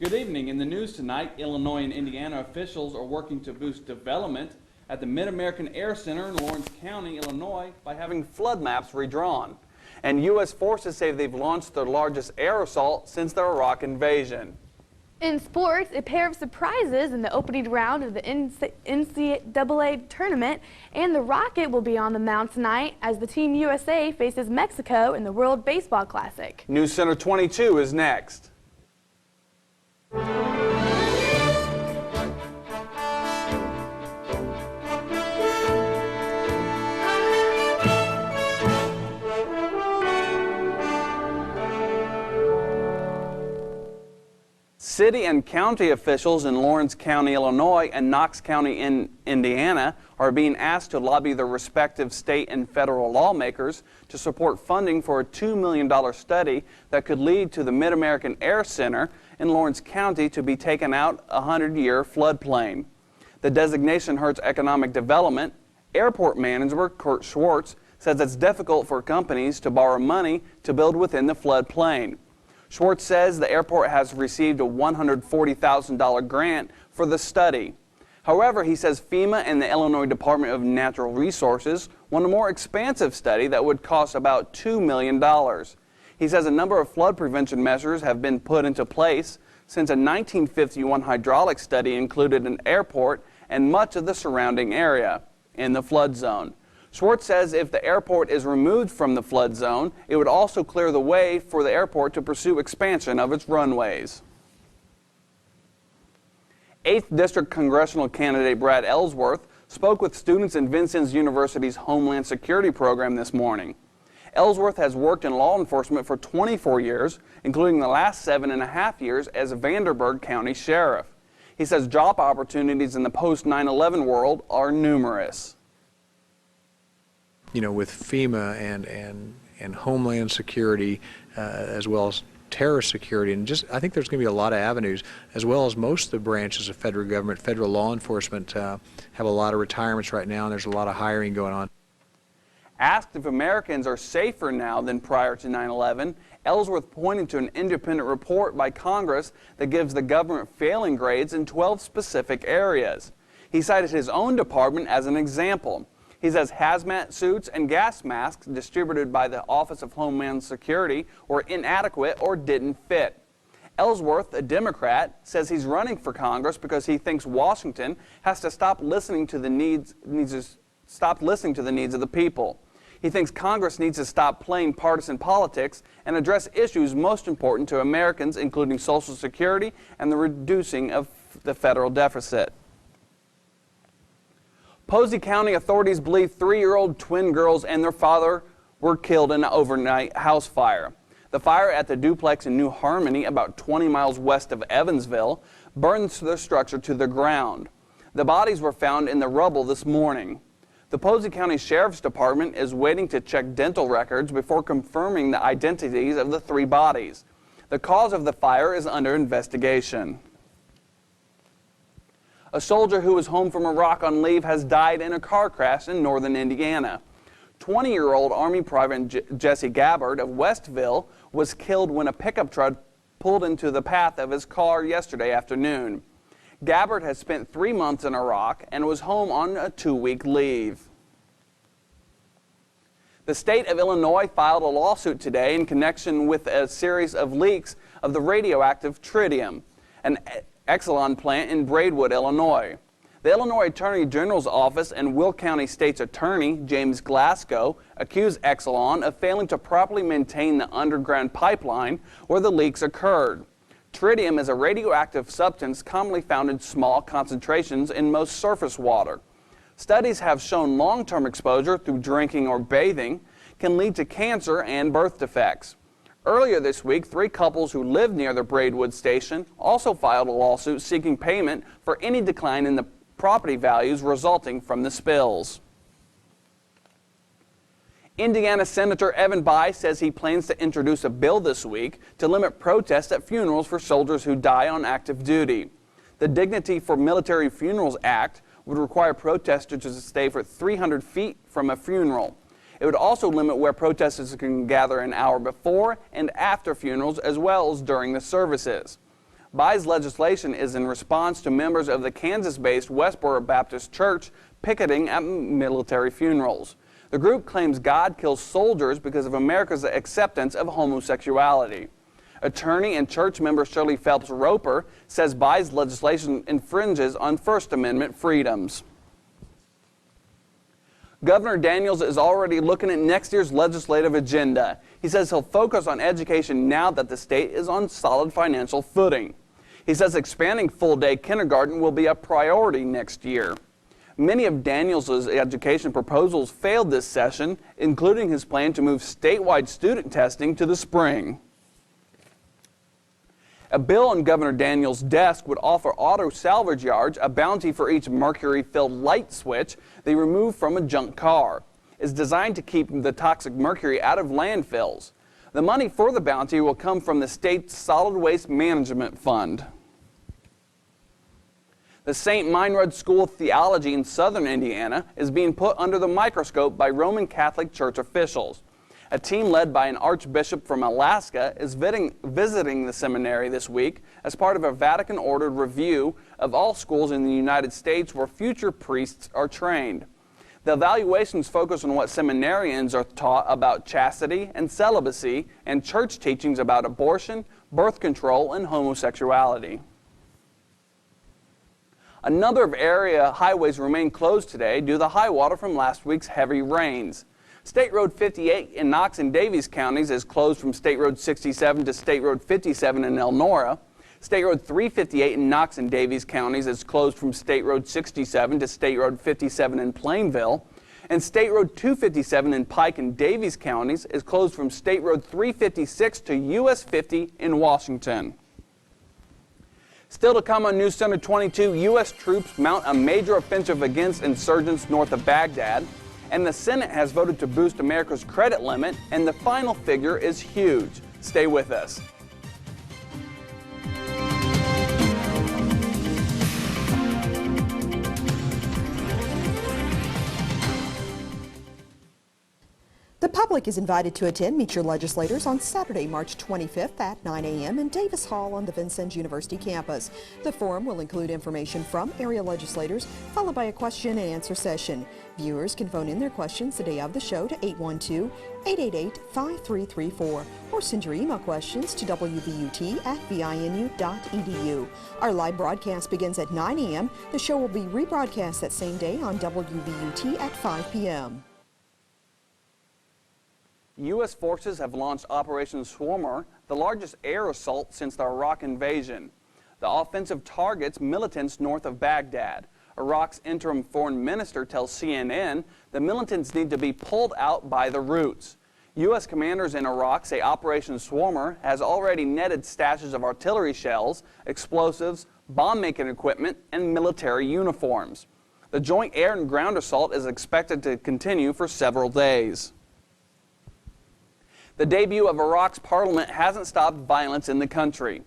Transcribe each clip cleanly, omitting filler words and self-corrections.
Good evening. In the news tonight, Illinois and Indiana officials are working to boost development at the Mid-American Air Center in Lawrence County, Illinois, by having flood maps redrawn. And U.S. forces say they've launched their largest air assault since the Iraq invasion. In sports, a pair of surprises in the opening round of the NCAA tournament, and the Rocket will be on the mound tonight as the Team USA faces Mexico in the World Baseball Classic. Newscenter 22 is next. City and county officials in Lawrence County, Illinois and Knox County in Indiana are being asked to lobby their respective state and federal lawmakers to support funding for a $2 million study that could lead to the Mid-American Air Center in Lawrence County to be taken out a 100-year floodplain. The designation hurts economic development. Airport manager Kurt Schwartz says it's difficult for companies to borrow money to build within the floodplain. Schwartz says the airport has received a $140,000 grant for the study. However, he says FEMA and the Illinois Department of Natural Resources want a more expansive study that would cost about $2 million. He says a number of flood prevention measures have been put into place since a 1951 hydraulic study included an airport and much of the surrounding area in the flood zone. Schwartz says if the airport is removed from the flood zone, it would also clear the way for the airport to pursue expansion of its runways. 8th District Congressional candidate Brad Ellsworth spoke with students in Vincennes University's Homeland Security program this morning. Ellsworth has worked in law enforcement for 24 years, including the last 7.5 years as Vanderburgh County Sheriff. He says job opportunities in the post-9/11 world are numerous. You know, with FEMA and Homeland Security, as well as terrorist security, and just I think there's going to be a lot of avenues, as well as most of the branches of federal government, federal law enforcement have a lot of retirements right now, and there's a lot of hiring going on. Asked if Americans are safer now than prior to 9/11, Ellsworth pointed to an independent report by Congress that gives the government failing grades in 12 specific areas. He cited his own department as an example. He says hazmat suits and gas masks distributed by the Office of Homeland Security were inadequate or didn't fit. Ellsworth, a Democrat, says he's running for Congress because he thinks Washington has to stop listening to the needs of the people. He thinks Congress needs to stop playing partisan politics and address issues most important to Americans, including Social Security and the reducing of the federal deficit. Posey County authorities believe 3-year-old twin girls and their father were killed in an overnight house fire. The fire at the duplex in New Harmony, about 20 miles west of Evansville, burned the structure to the ground. The bodies were found in the rubble this morning. The Posey County Sheriff's Department is waiting to check dental records before confirming the identities of the 3 bodies. The cause of the fire is under investigation. A soldier who was home from Iraq on leave has died in a car crash in northern Indiana. 20-year-old Army Private Jesse Gabbard of Westville was killed when a pickup truck pulled into the path of his car yesterday afternoon. Gabbard has spent 3 months in Iraq and was home on a 2-week leave. The state of Illinois filed a lawsuit today in connection with a series of leaks of the radioactive tritium, an Exelon plant in Braidwood, Illinois. The Illinois Attorney General's Office and Will County State's Attorney, James Glasgow, accused Exelon of failing to properly maintain the underground pipeline where the leaks occurred. Tritium is a radioactive substance commonly found in small concentrations in most surface water. Studies have shown long-term exposure through drinking or bathing can lead to cancer and birth defects. Earlier this week, 3 couples who lived near the Braidwood station also filed a lawsuit seeking payment for any decline in the property values resulting from the spills. Indiana Senator Evan Bayh says he plans to introduce a bill this week to limit protests at funerals for soldiers who die on active duty. The Dignity for Military Funerals Act would require protesters to stay for 300 feet from a funeral. It would also limit where protesters can gather an hour before and after funerals, as well as during the services. By's legislation is in response to members of the Kansas-based Westboro Baptist Church picketing at military funerals. The group claims God kills soldiers because of America's acceptance of homosexuality. Attorney and church member Shirley Phelps Roper says By's legislation infringes on First Amendment freedoms. Governor Daniels is already looking at next year's legislative agenda. He says he'll focus on education now that the state is on solid financial footing. He says expanding full-day kindergarten will be a priority next year. Many of Daniels' education proposals failed this session, including his plan to move statewide student testing to the spring. A bill on Governor Daniels' desk would offer auto salvage yards a bounty for each mercury-filled light switch they remove from a junk car. It's designed to keep the toxic mercury out of landfills. The money for the bounty will come from the state's Solid Waste Management Fund. The St. Meinrad School of Theology in southern Indiana is being put under the microscope by Roman Catholic Church officials. A team led by an archbishop from Alaska is visiting the seminary this week as part of a Vatican-ordered review of all schools in the United States where future priests are trained. The evaluations focus on what seminarians are taught about chastity and celibacy and church teachings about abortion, birth control, and homosexuality. A number of area highways remain closed today due to the high water from last week's heavy rains. State Road 58 in Knox and Daviess counties is closed from State Road 67 to State Road 57 in Elnora. State Road 358 in Knox and Daviess counties is closed from State Road 67 to State Road 57 in Plainville. And State Road 257 in Pike and Daviess counties is closed from State Road 356 to US 50 in Washington. Still to come on Newscenter 22, U.S. troops mount a major offensive against insurgents north of Baghdad. And the Senate has voted to boost America's credit limit, and the final figure is huge. Stay with us. The public is invited to attend Meet Your Legislators on Saturday, March 25th at 9 a.m. in Davis Hall on the Vincennes University campus. The forum will include information from area legislators, followed by a question and answer session. Viewers can phone in their questions the day of the show to 812-888-5334 or send your email questions to wvut@vinu.edu. Our live broadcast begins at 9 a.m. The show will be rebroadcast that same day on WVUT at 5 p.m. U.S. forces have launched Operation Swarmer, the largest air assault since the Iraq invasion. The offensive targets militants north of Baghdad. Iraq's interim foreign minister tells CNN the militants need to be pulled out by the roots. U.S. commanders in Iraq say Operation Swarmer has already netted stashes of artillery shells, explosives, bomb-making equipment, and military uniforms. The joint air and ground assault is expected to continue for several days. The debut of Iraq's parliament hasn't stopped violence in the country.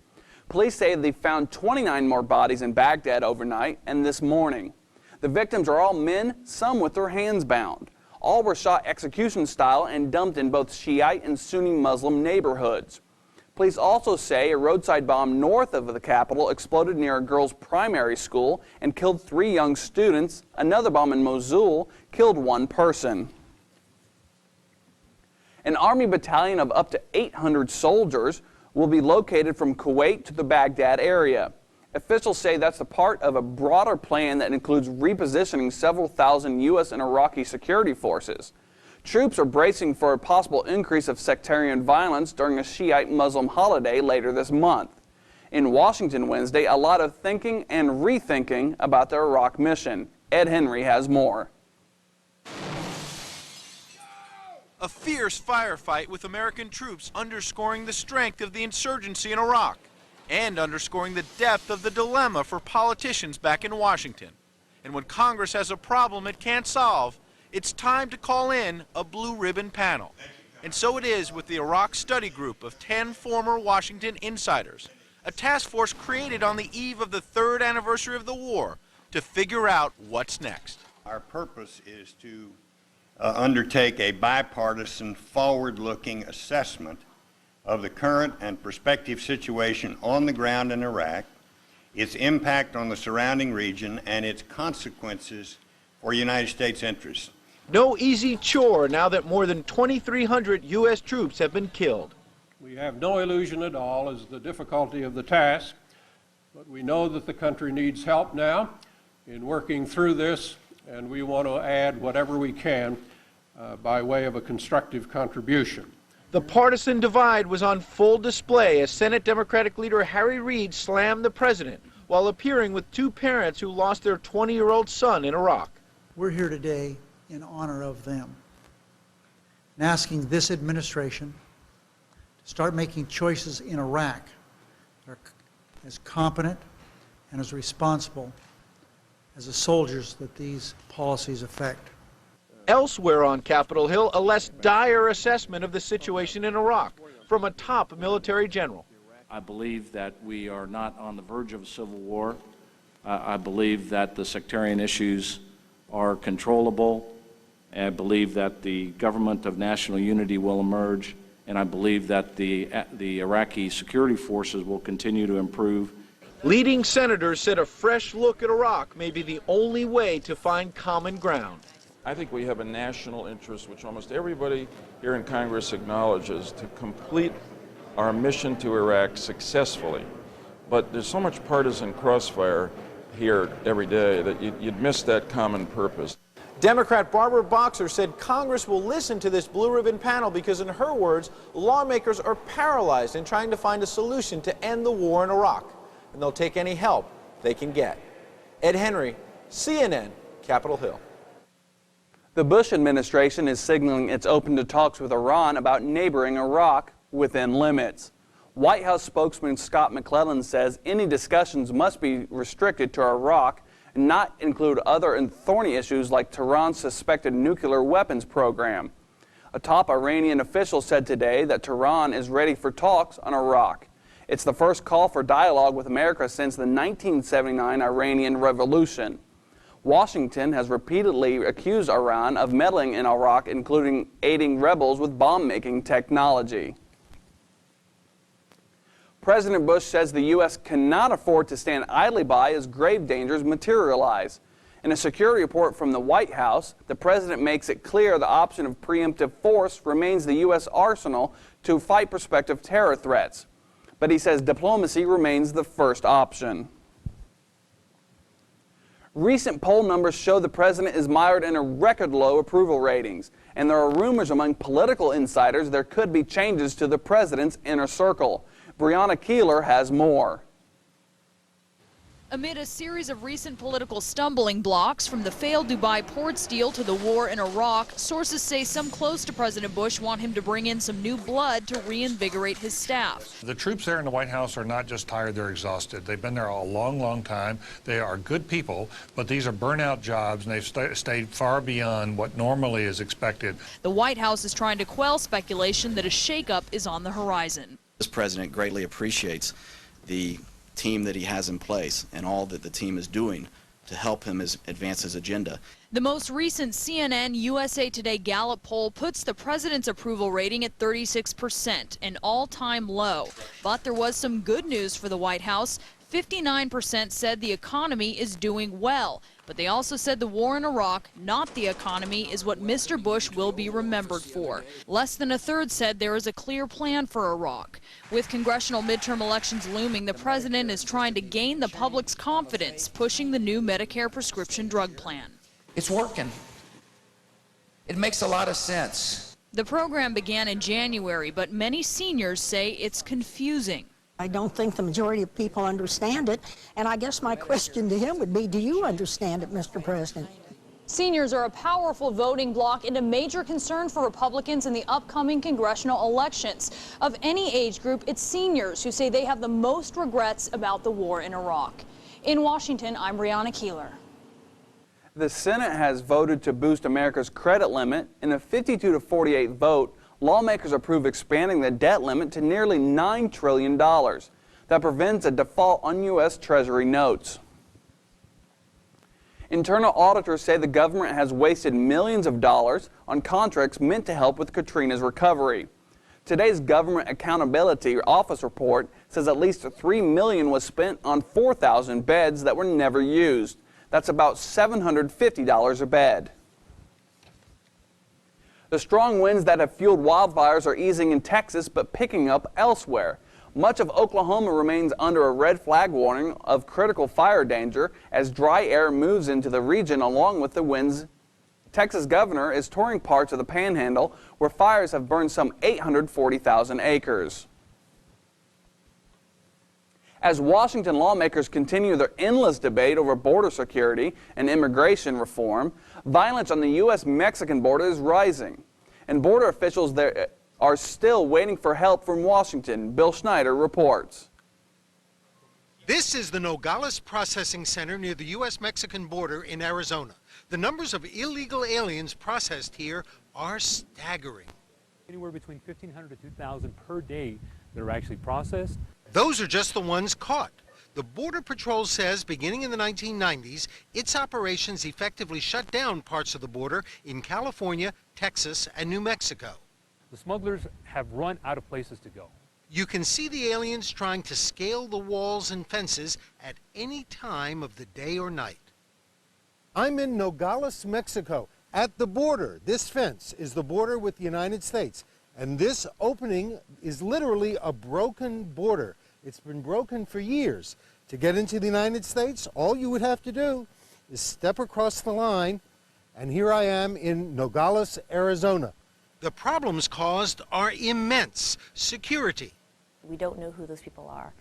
Police say they found 29 more bodies in Baghdad overnight and this morning. The victims are all men, some with their hands bound. All were shot execution style and dumped in both Shiite and Sunni Muslim neighborhoods. Police also say a roadside bomb north of the capital exploded near a girls' primary school and killed 3 young students. Another bomb in Mosul killed 1 person. An Army battalion of up to 800 soldiers will be located from Kuwait to the Baghdad area. Officials say that's a part of a broader plan that includes repositioning several thousand U.S. and Iraqi security forces. Troops are bracing for a possible increase of sectarian violence during a Shiite Muslim holiday later this month. In Washington Wednesday, a lot of thinking and rethinking about the Iraq mission. Ed Henry has more. A fierce firefight with American troops underscoring the strength of the insurgency in Iraq and underscoring the depth of the dilemma for politicians back in Washington. And when Congress has a problem it can't solve, it's time to call in a blue ribbon panel. And so it is with the Iraq study group of 10 former Washington insiders, a task force created on the eve of the 3rd anniversary of the war to figure out what's next. Our purpose is to undertake a bipartisan, forward-looking assessment of the current and prospective situation on the ground in Iraq, its impact on the surrounding region, and its consequences for United States interests. No easy chore now that more than 2,300 U.S. troops have been killed. We have no illusion at all as to the difficulty of the task, but we know that the country needs help now in working through this, and we want to add whatever we can by way of a constructive contribution. The partisan divide was on full display as Senate Democratic leader Harry Reid slammed the president while appearing with two parents who lost their 20-year-old son in Iraq. We're here today in honor of them and asking this administration to start making choices in Iraq that are as competent and as responsible as the soldiers that these policies affect. Elsewhere on Capitol Hill, a less dire assessment of the situation in Iraq from a top military general. I believe that we are not on the verge of a civil war. I believe that the sectarian issues are controllable. I believe that the government of national unity will emerge, and I believe that the Iraqi security forces will continue to improve. Leading senators said a fresh look at Iraq may be the only way to find common ground. I think we have a national interest, which almost everybody here in Congress acknowledges, to complete our mission to Iraq successfully. But there's so much partisan crossfire here every day that you'd miss that common purpose. Democrat Barbara Boxer said Congress will listen to this blue ribbon panel because, in her words, lawmakers are paralyzed in trying to find a solution to end the war in Iraq, and they'll take any help they can get. Ed Henry, CNN, Capitol Hill. The Bush administration is signaling it's open to talks with Iran about neighboring Iraq within limits. White House spokesman Scott McClellan says any discussions must be restricted to Iraq and not include other and thorny issues like Tehran's suspected nuclear weapons program. A top Iranian official said today that Tehran is ready for talks on Iraq. It's the first call for dialogue with America since the 1979 Iranian Revolution. Washington has repeatedly accused Iran of meddling in Iraq, including aiding rebels with bomb-making technology. President Bush says the U.S. cannot afford to stand idly by as grave dangers materialize. In a security report from the White House, the president makes it clear the option of preemptive force remains the U.S. arsenal to fight prospective terror threats. But he says diplomacy remains the first option. Recent poll numbers show the president is mired in a record low approval ratings, and there are rumors among political insiders there could be changes to the president's inner circle. Brianna Keeler has more. Amid a series of recent political stumbling blocks, from the failed Dubai ports deal to the war in Iraq, sources say some close to President Bush want him to bring in some new blood to reinvigorate his staff. The troops there in the White House are not just tired, they're exhausted. They've been there a long, long time. They are good people, but these are burnout jobs, and they've stayed far beyond what normally is expected. The White House is trying to quell speculation that a shakeup is on the horizon. This president greatly appreciates the team that he has in place and all that the team is doing to help him advance his agenda. The most recent CNN USA Today Gallup poll puts the president's approval rating at 36%, an all-time low. But there was some good news for the White House. 59% said the economy is doing well, but they also said the war in Iraq, not the economy, is what Mr. Bush will be remembered for. Less than a third said there is a clear plan for Iraq. With congressional midterm elections looming, the president is trying to gain the public's confidence, pushing the new Medicare prescription drug plan. It's working. It makes a lot of sense. The program began in January, but many seniors say it's confusing. I don't think the majority of people understand it, and I guess my question to him would be, do you understand it, Mr. President? Seniors are a powerful voting bloc and a major concern for Republicans in the upcoming congressional elections. Of any age group, it's seniors who say they have the most regrets about the war in Iraq. In Washington, I'm Brianna Keeler. The Senate has voted to boost America's credit limit. In a 52-48 vote, lawmakers approve expanding the debt limit to nearly $9 trillion. That prevents a default on U.S. Treasury notes. Internal auditors say the government has wasted millions of dollars on contracts meant to help with Katrina's recovery. Today's Government Accountability Office report says at least $3 million was spent on 4,000 beds that were never used. That's about $750 a bed. The strong winds that have fueled wildfires are easing in Texas but picking up elsewhere. Much of Oklahoma remains under a red flag warning of critical fire danger as dry air moves into the region along with the winds. Texas governor is touring parts of the Panhandle where fires have burned some 840,000 acres. As Washington lawmakers continue their endless debate over border security and immigration reform, violence on the U.S.-Mexican border is rising, and border officials there are still waiting for help from Washington. Bill Schneider reports. This is the Nogales Processing Center near the U.S.-Mexican border in Arizona. The numbers of illegal aliens processed here are staggering. Anywhere between 1,500 to 2,000 per day that are actually processed. Those are just the ones caught. The Border Patrol says beginning in the 1990s, its operations effectively shut down parts of the border in California, Texas, and New Mexico. The smugglers have run out of places to go. You can see the aliens trying to scale the walls and fences at any time of the day or night. I'm in Nogales, Mexico, at the border. This fence is the border with the United States. And this opening is literally a broken border. It's been broken for years. To get into the United States, all you would have to do is step across the line, and here I am in Nogales, Arizona. The problems caused are immense. Security. We don't know who those people are.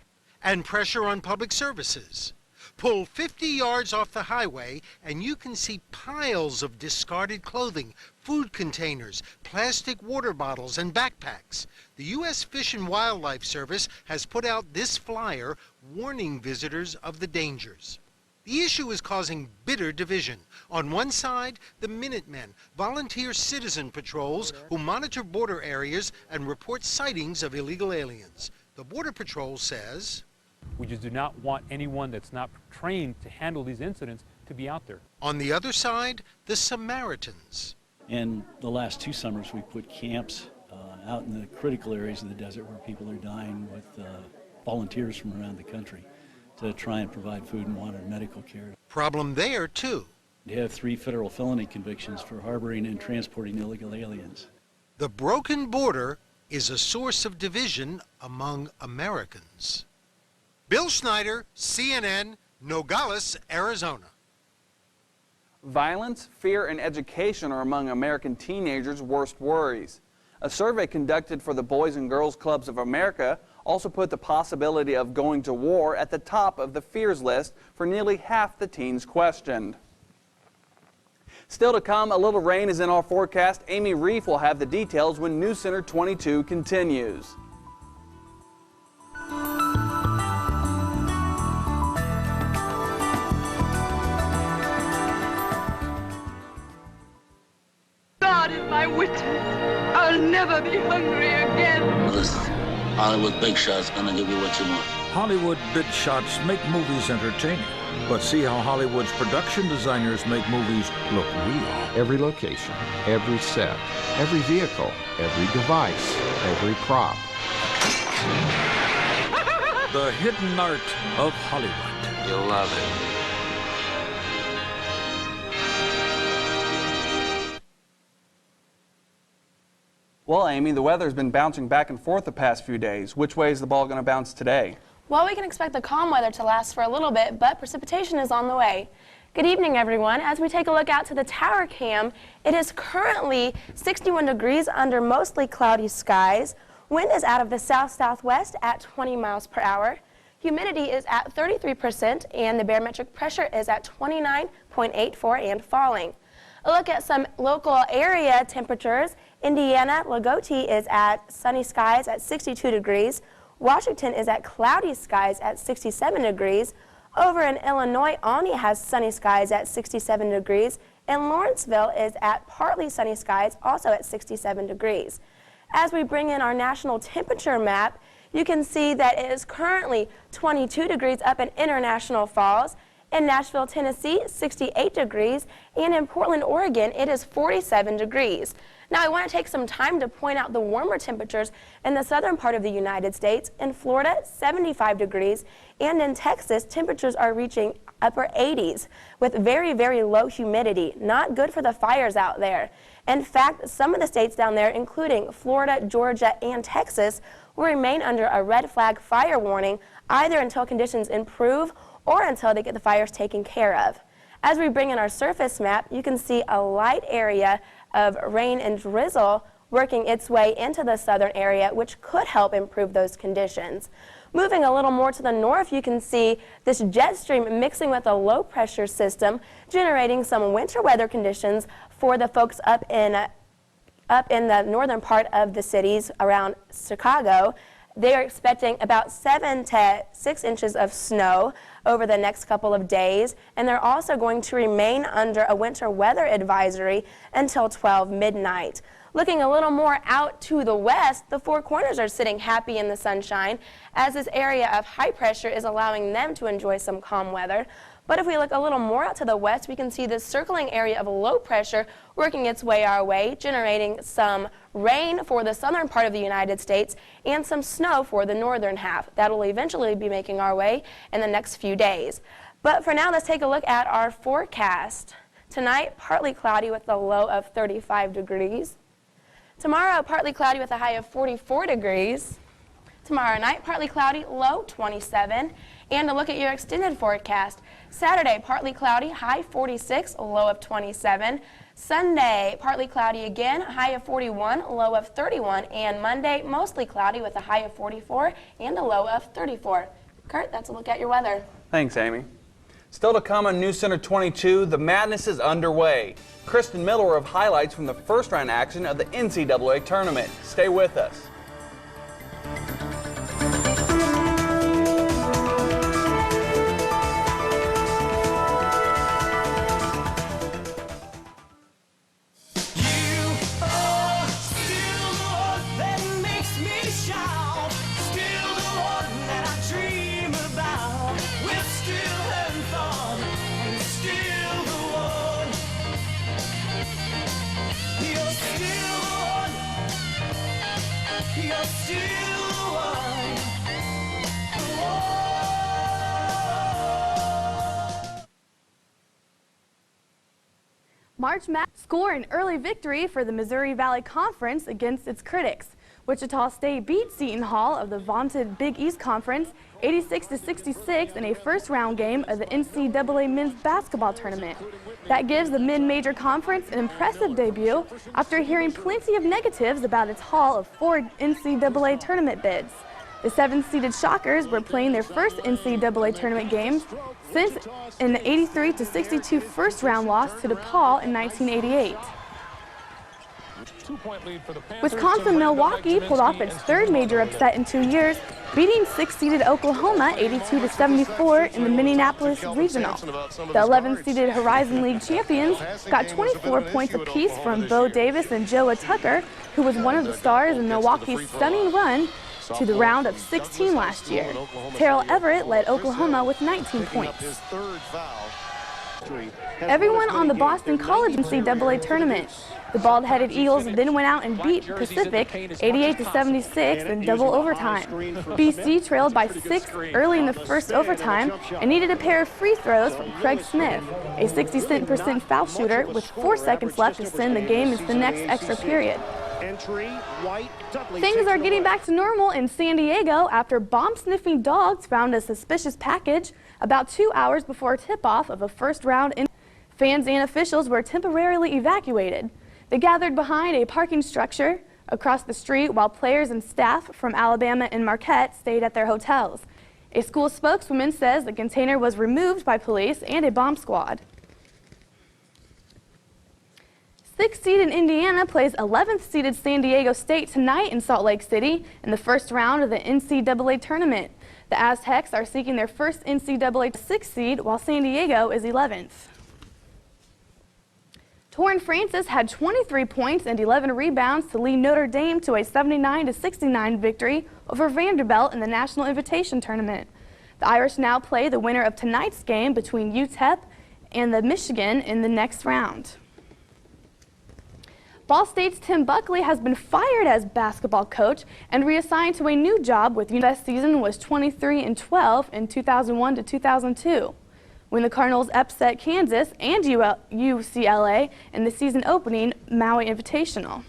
And pressure on public services. Pull 50 yards off the highway and you can see piles of discarded clothing, food containers, plastic water bottles, and backpacks. The U.S. Fish and Wildlife Service has put out this flyer warning visitors of the dangers. The issue is causing bitter division. On one side, the Minutemen, volunteer citizen patrols who monitor border areas and report sightings of illegal aliens. The Border Patrol says, we just do not want anyone that's not trained to handle these incidents to be out there. On the other side, the Samaritans. In the last 2 summers, we put camps out in the critical areas of the desert where people are dying with volunteers from around the country to try and provide food and water and medical care. Problem there, too. They have 3 federal felony convictions for harboring and transporting illegal aliens. The broken border is a source of division among Americans. Bill Schneider, CNN, Nogales, Arizona. Violence, fear, and education are among American teenagers' worst worries. A survey conducted for the Boys and Girls Clubs of America also put the possibility of going to war at the top of the fears list for nearly half the teens questioned. Still to come, a little rain is in our forecast. Amy Reef will have the details when Newscenter 22 continues. God is my witness. I'll never be hungry again. Listen, Hollywood big shots gonna give you what you want. Hollywood big shots make movies entertaining, but see how Hollywood's production designers make movies look real. Every location, every set, every vehicle, every device, every prop. The hidden art of Hollywood. You'll love it. Well, Amy, the weather's been bouncing back and forth the past few days. Which way is the ball going to bounce today? Well, we can expect the calm weather to last for a little bit, but precipitation is on the way. Good evening, everyone. As we take a look out to the tower cam, it is currently 61 degrees under mostly cloudy skies. Wind is out of the south-southwest at 20 miles per hour. Humidity is at 33%, and the barometric pressure is at 29.84 and falling. A look at some local area temperatures. Indiana, Lagoti is at sunny skies at 62 degrees. Washington is at cloudy skies at 67 degrees. Over in Illinois, Alny has sunny skies at 67 degrees. And Lawrenceville is at partly sunny skies, also at 67 degrees. As we bring in our national temperature map, you can see that it is currently 22 degrees up in International Falls. In Nashville, Tennessee, 68 degrees, and in Portland, Oregon, it is 47 degrees. Now, I want to take some time to point out the warmer temperatures in the southern part of the United States. In Florida, 75 degrees, and in Texas, temperatures are reaching upper 80s with very, very low humidity. Not good for the fires out there. In fact, some of the states down there, including Florida, Georgia, and Texas, will remain under a red flag fire warning either until conditions improve or until they get the fires taken care of. As we bring in our surface map, you can see a light area of rain and drizzle working its way into the southern area, which could help improve those conditions. Moving a little more to the north, you can see this jet stream mixing with a low pressure system, generating some winter weather conditions for the folks up in the northern part of the cities around Chicago. They are expecting about 7 to 6 inches of snow over the next couple of days, and they're also going to remain under a winter weather advisory until 12 midnight. Looking a little more out to the west, the Four Corners are sitting happy in the sunshine as this area of high pressure is allowing them to enjoy some calm weather. But if we look a little more out to the west, we can see this circling area of low pressure working its way our way, generating some rain for the southern part of the United States and some snow for the northern half. That will eventually be making our way in the next few days. But for now, let's take a look at our forecast. Tonight, partly cloudy with a low of 35 degrees. Tomorrow, partly cloudy with a high of 44 degrees. Tomorrow night, partly cloudy, low 27. And to look at your extended forecast, Saturday, partly cloudy, high 46, a low of 27. Sunday, partly cloudy again, high of 41, low of 31. And Monday, mostly cloudy with a high of 44 and a low of 34. Kurt, that's a look at your weather. Thanks, Amy. Still to come on Newscenter 22, the madness is underway. Kristen Miller will have highlights from the first round action of the NCAA tournament. Stay with us. March Madness score an early victory for the Missouri Valley Conference against its critics. Wichita State beat Seton Hall of the vaunted Big East Conference 86-66 in a first-round game of the NCAA men's basketball tournament. That gives the mid-major conference an impressive debut after hearing plenty of negatives about its haul of 4 NCAA tournament bids. The 7-seeded Shockers were playing their first NCAA tournament games since an 83-62 first-round loss to DePaul in 1988. Wisconsin-Milwaukee pulled off its third major upset in 2 years, beating 6-seeded Oklahoma 82-74 in the Minneapolis Regional. The 11-seeded Horizon League champions got 24 points apiece from Bo Davis and Joe Tucker, who was one of the stars in Milwaukee's stunning run to the round of 16 last year. Terrell Everett led Oklahoma with 19 points. Everyone on the Boston College NCAA tournament. The bald-headed Eagles then went out and beat Pacific 88-76 in double overtime. BC trailed by 6 early in the first overtime and needed a pair of free throws from Craig Smith, a 60% foul shooter with 4 seconds left to send the game into the next extra period. Things are getting back to normal in San Diego after bomb-sniffing dogs found a suspicious package about 2 hours before tip-off of a first-round. Fans and officials were temporarily evacuated. They gathered behind a parking structure across the street while players and staff from Alabama and Marquette stayed at their hotels. A school spokeswoman says the container was removed by police and a bomb squad. 6th-seeded Indiana plays 11th-seeded San Diego State tonight in Salt Lake City in the first round of the NCAA tournament. The Aztecs are seeking their first NCAA 6th seed, while San Diego is 11th. Torrin Francis had 23 points and 11 rebounds to lead Notre Dame to a 79-69 victory over Vanderbilt in the National Invitation Tournament. The Irish now play the winner of tonight's game between UTEP and the Michigan in the next round. Ball State's Tim Buckley has been fired as basketball coach and reassigned to a new job with the best season was 23-12 in 2001 to 2002. When the Cardinals upset Kansas and UCLA in the season opening Maui Invitational.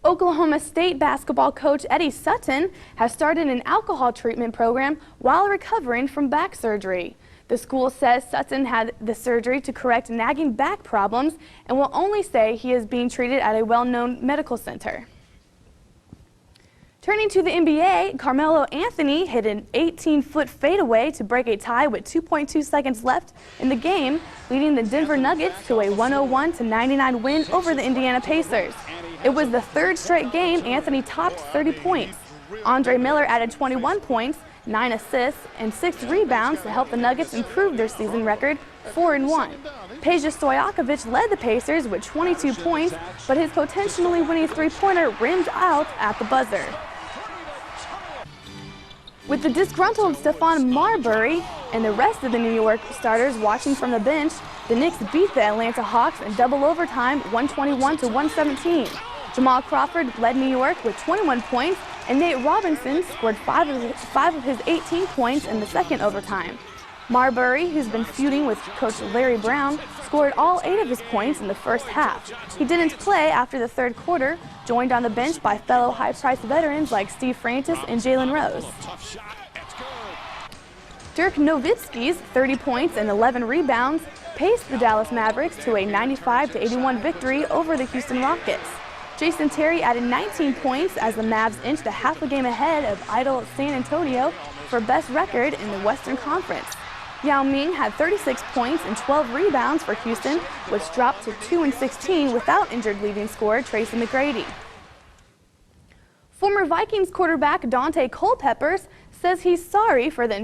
Oklahoma State basketball coach Eddie Sutton has started an alcohol treatment program while recovering from back surgery. The school says Sutton had the surgery to correct nagging back problems and will only say he is being treated at a well-known medical center. Turning to the NBA, Carmelo Anthony hit an 18-foot fadeaway to break a tie with 2.2 seconds left in the game, leading the Denver Nuggets to a 101-99 win over the Indiana Pacers. It was the third straight game Anthony topped 30 points. Andre Miller added 21 points, 9 assists, and 6 rebounds to help the Nuggets improve their season record 4-1. Peja Stojakovic led the Pacers with 22 points, but his potentially winning three-pointer rimmed out at the buzzer. With the disgruntled Stephon Marbury and the rest of the New York starters watching from the bench, the Knicks beat the Atlanta Hawks in double overtime 121-117. Jamal Crawford led New York with 21 points, and Nate Robinson scored 5 of his 18 points in the second overtime. Marbury, who's been feuding with coach Larry Brown, scored all 8 of his points in the first half. He didn't play after the third quarter, joined on the bench by fellow high-priced veterans like Steve Francis and Jalen Rose. Dirk Nowitzki's 30 points and 11 rebounds paced the Dallas Mavericks to a 95-81 victory over the Houston Rockets. Jason Terry added 19 points as the Mavs inched a half a game ahead of idle San Antonio for best record in the Western Conference. Yao Ming had 36 points and 12 rebounds for Houston, which dropped to 2-16 without injured leading scorer Tracy McGrady. Former Vikings quarterback Dante Culpepper says he's sorry for the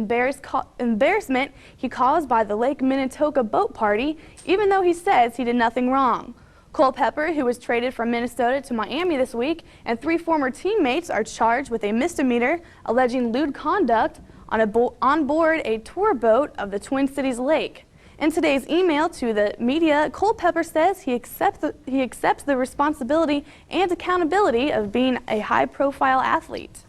embarrassment he caused by the Lake Minnetonka boat party, even though he says he did nothing wrong. Culpepper, who was traded from Minnesota to Miami this week, and 3 former teammates are charged with a misdemeanor alleging lewd conduct on board a tour boat of the Twin Cities Lake. In today's email to the media, Culpepper says he accepts the responsibility and accountability of being a high-profile athlete.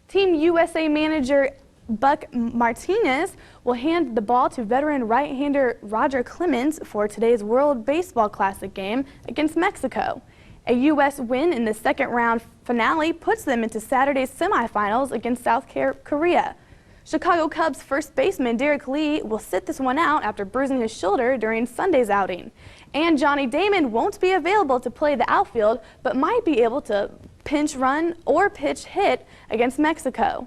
Team USA manager Buck Martinez will hand the ball to veteran right-hander Roger Clemens for today's World Baseball Classic game against Mexico. A U.S. win in the second-round finale puts them into Saturday's semifinals against South Korea. Chicago Cubs first baseman Derek Lee will sit this one out after bruising his shoulder during Sunday's outing. And Johnny Damon won't be available to play the outfield, but might be able to pinch run or pitch hit against Mexico.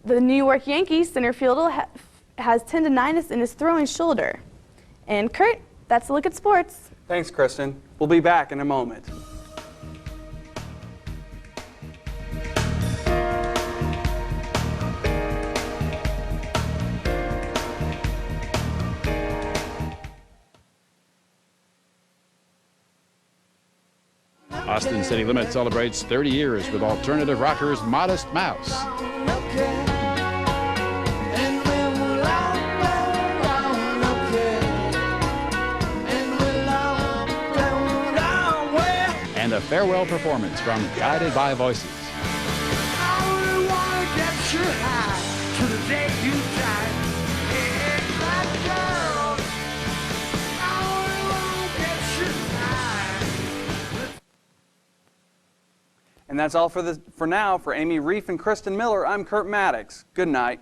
The New York Yankees center fielder has tendonitis in his throwing shoulder. And Kurt, that's a look at sports. Thanks, Kristen. We'll be back in a moment. Austin City Limits celebrates 30 years with alternative rockers Modest Mouse. And a farewell performance from Guided by Voices. And that's all for now. For Amy Reef and Kristen Miller, I'm Kurt Maddox. Good night.